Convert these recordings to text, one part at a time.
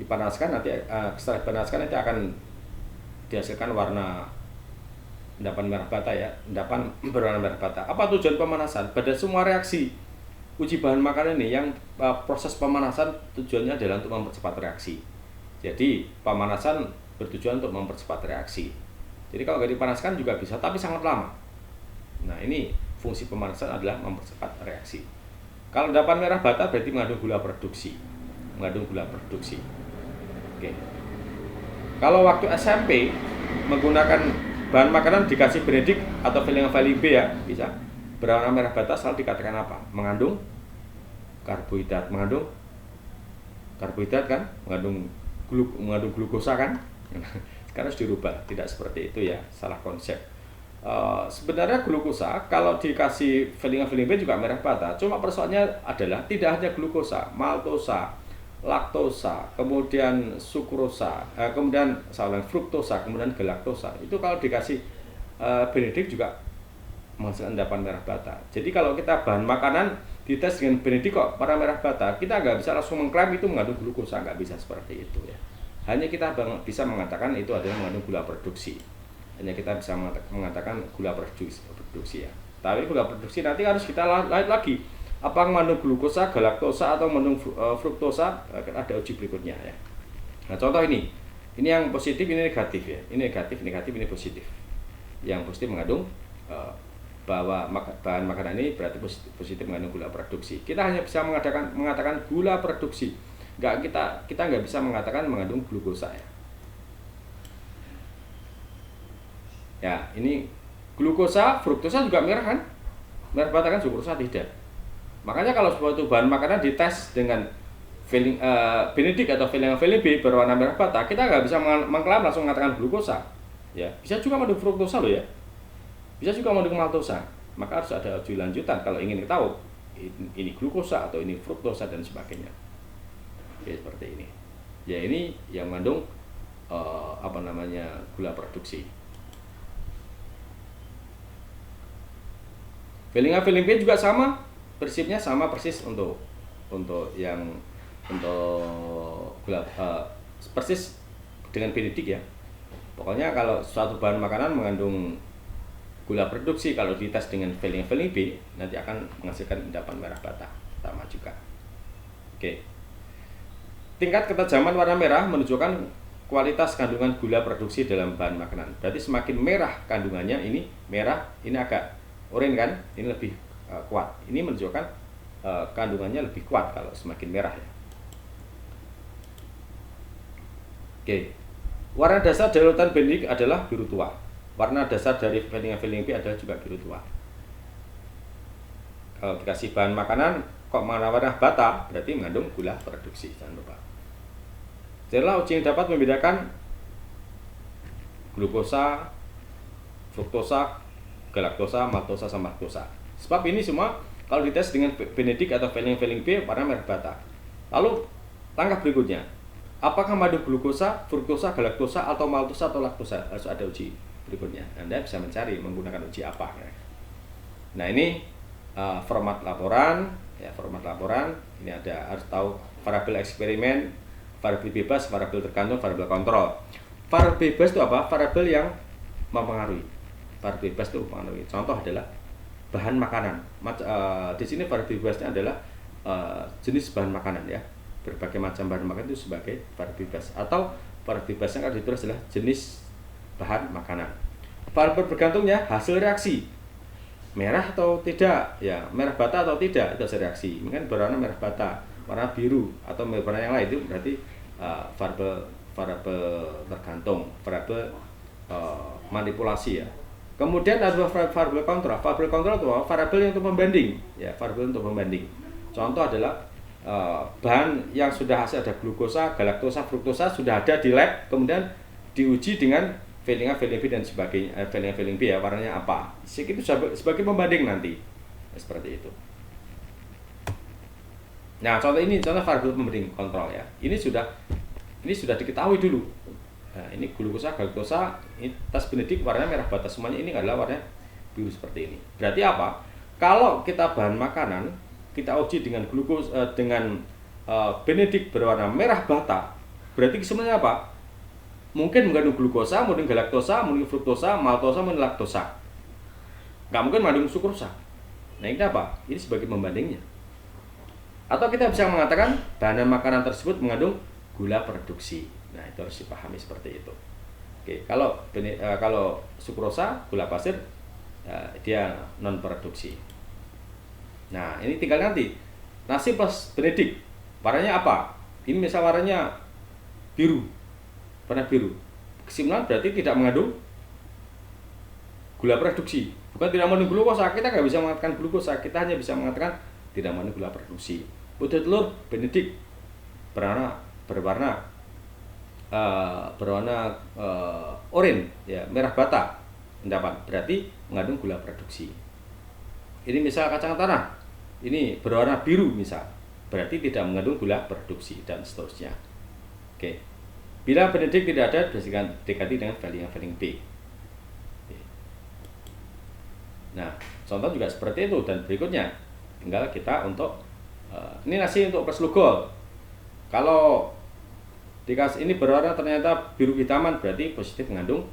dipanaskan nanti setelah dipanaskan nanti akan dihasilkan warna endapan merah bata ya, endapan berwarna merah bata. Apa tujuan pemanasan? Pada semua reaksi uji bahan makanan ini yang proses pemanasan tujuannya adalah untuk mempercepat reaksi. Jadi pemanasan bertujuan untuk mempercepat reaksi. Jadi kalau nggak dipanaskan juga bisa, tapi sangat lama. Nah ini fungsi pemanasan adalah mempercepat reaksi. Kalau endapan merah bata berarti mengandung gula produksi. Oke. Kalau waktu SMP menggunakan bahan makanan dikasih Benedict atau filling B ya, bisa berwarna merah bata selalu dikatakan apa? Mengandung karbohidrat, kan, mengandung glukosa kan. Sekarang harus dirubah, tidak seperti itu ya, salah konsep. Sebenarnya glukosa kalau dikasih filling B juga merah bata, cuma persoalannya adalah tidak hanya glukosa, maltosa, laktosa, kemudian sukrosa, kemudian fruktosa, kemudian galaktosa. Itu kalau dikasih Benedict juga menghasilkan endapan merah bata. Jadi kalau kita bahan makanan dites dengan Benedict kok warna merah bata, kita nggak bisa langsung mengklaim itu mengandung glukosa, nggak bisa seperti itu ya. Hanya kita bisa mengatakan itu adalah mengandung gula produksi. Hanya kita bisa mengatakan gula produksi ya. Tapi gula produksi nanti harus kita lihat lagi apa mengandung glukosa, galaktosa atau mengandung fruktosa, ada uji berikutnya ya. Nah contoh ini yang positif, ini negatif ya. Ini negatif, ini positif. Yang positif mengandung bahwa bahan makanan ini berarti positif mengandung gula produksi. Kita hanya bisa mengatakan gula produksi. Kita nggak bisa mengatakan mengandung glukosa ya. Ya, ini glukosa, fruktosa juga merah kan? Merah bata kan, sukrosa tidak. Makanya kalau suatu bahan makanan dites dengan Benedict atau filling B berwarna merah bata, kita nggak bisa mengklaim langsung mengatakan glukosa. Ya, bisa juga mengandung fruktosa loh ya. Bisa juga mengandung maltosa. Maka harus ada uji lanjutan kalau ingin tahu ini glukosa atau ini fruktosa dan sebagainya. Ya seperti ini. Ya ini yang mengandung gula produksi. Filling B juga sama, prinsipnya sama persis untuk gula persis dengan Benedict ya. Pokoknya kalau suatu bahan makanan mengandung gula produksi, kalau dites dengan filling B nanti akan menghasilkan endapan merah bata, sama juga. Oke. Tingkat ketajaman warna merah menunjukkan kualitas kandungan gula produksi dalam bahan makanan. Berarti semakin merah kandungannya, ini merah, ini agak oranye kan, ini lebih kuat. Ini menunjukkan kandungannya lebih kuat kalau semakin merah ya. Oke. Warna dasar dari larutan Benedict adalah biru tua. Warna dasar dari filling B adalah juga biru tua. Kalau dikasih bahan makanan kok warna bata, berarti mengandung gula produksi, jangan lupa. Jadilah uji yang dapat membedakan glukosa, fruktosa, galaktosa, maltosa, sama laktosa. Sebab ini semua kalau dites dengan Benedict atau filling B warna merah bata. Lalu langkah berikutnya, apakah mengandung glukosa, fruktosa, galaktosa, atau maltosa atau laktosa? Harus ada uji berikutnya. Anda bisa mencari menggunakan uji apa. Nah ini format laporan ya, ini ada, harus tahu variabel eksperimen, variabel bebas, variabel tergantung, variabel kontrol. Variabel bebas itu apa? Variabel yang mempengaruhi. Variabel bebas itu mempengaruhi. Contoh adalah bahan makanan. Di sini variabel bebasnya adalah jenis bahan makanan ya. Berbagai macam bahan makanan itu sebagai variabel bebas. Atau variabel bebas yang ada ditulis adalah jenis bahan makanan. Variabel bergantungnya hasil reaksi. Merah atau tidak, ya merah bata atau tidak, itu hasil reaksi. Ini kan berwarna merah bata, warna biru atau warna yang lain, itu berarti variabel tergantung, variabel manipulasi ya. Kemudian ada variabel kontrol. Variabel kontrol itu variabel yang untuk membanding, ya variabel untuk membanding. Contoh adalah bahan yang sudah hasil ada glukosa, galaktosa, fruktosa sudah ada di lab, kemudian diuji dengan filling B dan sebagainya, filling B ya, warnanya apa. Itu sebagai pembanding nanti, seperti itu. Nah, contoh variabel pembanding kontrol ya. Ini sudah diketahui dulu. Nah, ini glukosa, galaktosa, ini tes Benedict warnanya merah bata, semuanya ini adalah warna biru seperti ini. Berarti apa? Kalau kita bahan makanan kita uji dengan Benedict berwarna merah bata, berarti sebenarnya apa? Mungkin mengandung glukosa, mungkin galaktosa, mungkin fruktosa, maltosa, mungkin laktosa. Nggak mungkin mengandung sukrosa. Nah ini apa? Ini sebagai pembandingnya. Atau kita bisa mengatakan bahan makanan tersebut mengandung gula produksi. Nah itu harus dipahami seperti itu. Oke, kalau sukrosa, gula pasir, dia non produksi. Nah ini tinggal nanti nasi plus Benedict warnanya apa? Ini misal warnanya biru, warna biru. Kesimpulan berarti tidak mengandung gula produksi. Bukan tidak mengandung glukosa, kita nggak bisa mengatakan glukosa, kita hanya bisa mengatakan tidak mengandung gula produksi. Putih telur Benedict berwarna oranye, ya, merah bata, mendapat berarti mengandung gula produksi. Ini misal kacang tanah, ini berwarna biru misal, berarti tidak mengandung gula produksi dan seterusnya. Oke. Bila Benedict tidak ada, diganti dengan valine B. Nah, contoh juga seperti itu, dan berikutnya tinggal kita untuk ini nasi untuk plus Lugol. Kalau dikasih ini berwarna ternyata biru hitaman, berarti positif mengandung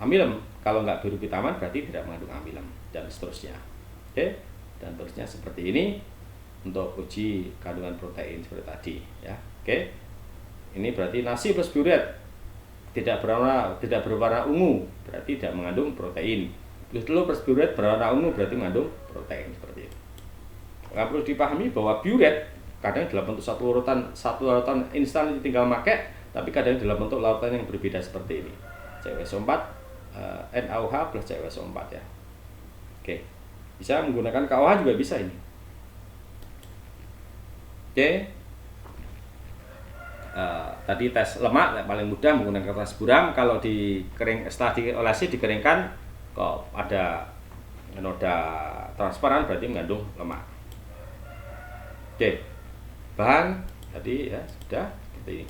amilem. Kalau nggak biru hitaman berarti tidak mengandung amilem, dan seterusnya. Oke, dan terusnya seperti ini untuk uji kandungan protein seperti tadi, ya. Oke, ini berarti nasi plus biuret tidak berwarna ungu, berarti tidak mengandung protein. Plus telur plus biuret berwarna ungu berarti mengandung protein, seperti itu. Nah, perlu dipahami bahwa biuret kadang dalam bentuk satu larutan instan tinggal pakai, tapi kadang dalam bentuk larutan yang berbeda seperti ini. CuSO4 NaOH plus CuSO4, ya. Oke. Bisa menggunakan KOH juga bisa ini. Oke. Tadi tes lemak paling mudah menggunakan kertas buram. Kalau setelah diolesi dikeringkan, kok ada noda transparan berarti mengandung lemak. Oke, bahan tadi ya sudah seperti ini.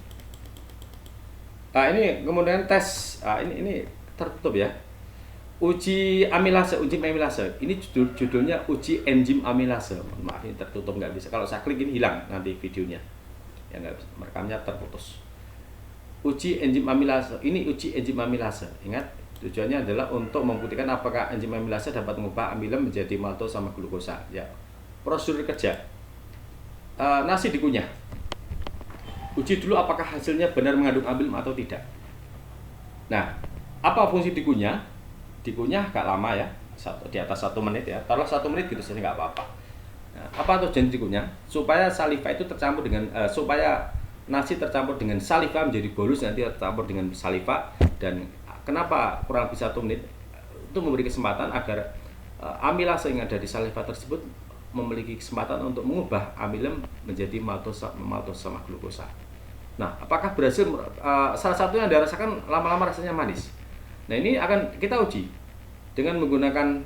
Ini kemudian tes, ini tertutup ya. Uji amilase. Ini judulnya uji enzim amilase. Maaf, ini tertutup, nggak bisa. Kalau saya klik ini hilang nanti videonya. Ya nggak bisa, merekamnya terputus. Uji enzim amilase. Ini uji enzim amilase. Ingat, tujuannya adalah untuk membuktikan apakah enzim amilase dapat mengubah amilem menjadi maltose sama glukosa. Ya, prosedur kerja. Nasi dikunyah. Uji dulu apakah hasilnya benar mengandung amilem atau tidak. Nah, apa fungsi dikunyah? Dikunyah agak lama ya, di atas 1 menit ya. Taruhlah 1 menit gitu saja nggak apa-apa. Nah, apa tujuan dikunyah? Supaya saliva itu tercampur dengan supaya nasi tercampur dengan saliva menjadi bolus, nanti tercampur dengan saliva. Dan kenapa kurang lebih 1 menit? Itu memberi kesempatan agar amilase yang ada di saliva tersebut memiliki kesempatan untuk mengubah amilem menjadi maltose sama glukosa. Nah, apakah berhasil? Salah satunya Anda rasakan lama-lama rasanya manis. Nah, ini akan kita uji dengan menggunakan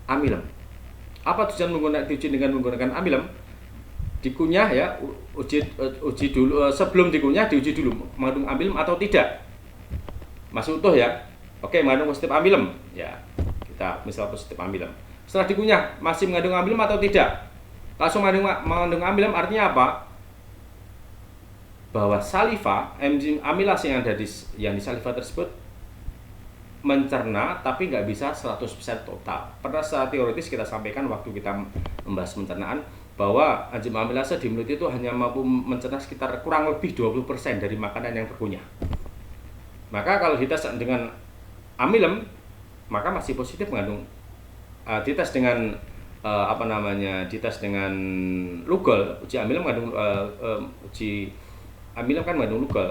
amilem. Apa tujuan diuji dengan menggunakan amilem? Dikunyah ya, uji dulu, sebelum dikunyah diuji dulu mengandung amilem atau tidak. Masih utuh ya. Oke, mengandung positif amilem. Ya, kita misal positif amilem. Setelah dikunyah masih mengandung amilem atau tidak? Langsung mengandung amilem artinya apa? Bahwa saliva, enzim amilase yang ada di saliva tersebut mencerna tapi nggak bisa 100% total. Pernah secara teoritis kita sampaikan waktu kita membahas pencernaan bahwa enzim amilase di mulut itu hanya mampu mencerna sekitar kurang lebih 20% dari makanan yang terkunyah. Maka kalau dites dengan amilem maka masih positif mengandung. Dites dengan dites dengan Lugol, uji amilem mengandung uji amilem kan mengandung Lugol,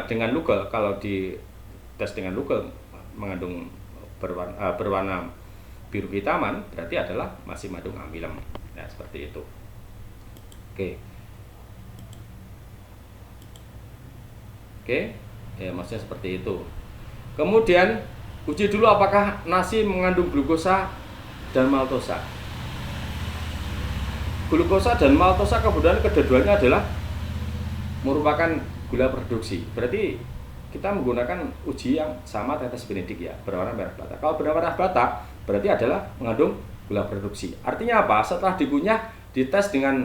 dengan Lugol kalau dites dengan Lugol mengandung berwarna biru hitaman berarti adalah masih mengandung amilem. Nah, seperti itu. Oke, ya maksudnya seperti itu. Kemudian uji dulu apakah nasi mengandung glukosa dan maltosa. Glukosa dan maltosa kemudian kedua-duanya adalah merupakan gula produksi. Berarti kita menggunakan uji yang sama tetes Benedict ya, berwarna merah bata. Kalau berwarna bata berarti adalah mengandung gula produksi. Artinya apa? Setelah dikunyah dites dengan